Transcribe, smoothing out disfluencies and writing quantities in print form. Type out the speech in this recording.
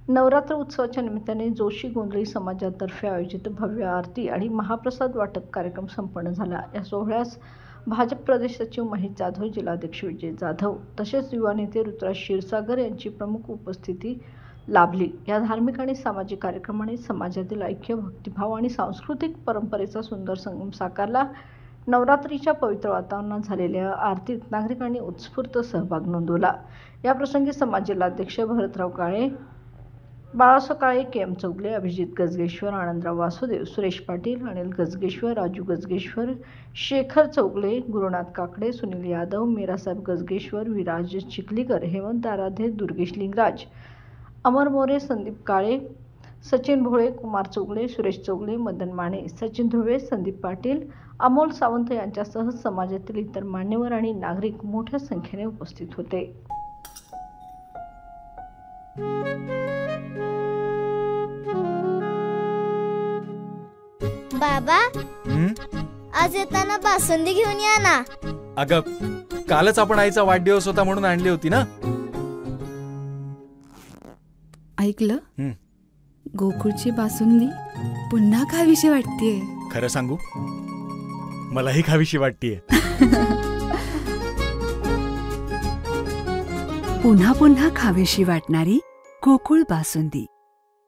नवरात्र उत्सवाच्या निमित्ताने जोशी गोंधळी समाजातर्फे आयोजित भव्य आरती आणि महाप्रसाद वाटप कार्यक्रम संपन्न झाला। या सोहळ्यास भाजप प्रदेश सचिव महेश जाधव, जिल्हाध्यक्ष विजय जाधव तसेच युवा नेते ऋतुराज क्षीरसागर यांची प्रमुख उपस्थिती लाभली। या धार्मिक आणि सामाजिक कार्यक्रमाने समाजातील ऐक्य, भक्तिभाव आणि सांस्कृतिक परंपरेचा सुंदर संगम साकारला। नवरात्रीच्या पवित्र वातावरणात झालेल्या आरतीत नागरिकांनी उत्स्फूर्त सहभाग नोंदवला। याप्रसंगी समाज जिल्हाध्यक्ष भरतराव काळे, बाळासाहेब काळे, के.एम. चौगले, अभिजित गजगेश्वर, आनंदराव वासुदेव, सुरेश पाटील, अनिल गजगेश्वर, राजू गजगेश्वर, शेखर चौगले, गुरुनाथ काकडे, सुनील यादव, मीरासाहेब गजगेश्वर, विराज चिखलीकर, हेमंत आराध्य, दुर्गेश लिंगराज, अमर मोरे, संदीप काळे, सचिन भोळे, कुमार चौगले, सुरेश चौगले, मदन माने, सचिन ध्रुवे, संदीप पाटील, अमोल सावंत यांच्यासह समाजातील इतर मान्यवर आणि नागरिक मोठ्या संख्येने उपस्थित होते। बाबा, आज येताना बासुंदी घेऊन या ना। अगं, कालच आपण आईचा वाढदिवस होता म्हणून आणली होती ना। ऐकलं, गोकुळची बासुंदी पुन्हा खावीशी वाटतेय। खरं सांगू, मलाही खावीशी वाटतेय। पुन्हा पुन्हा खावीशी वाटणारी गोकुळ बासुंदी।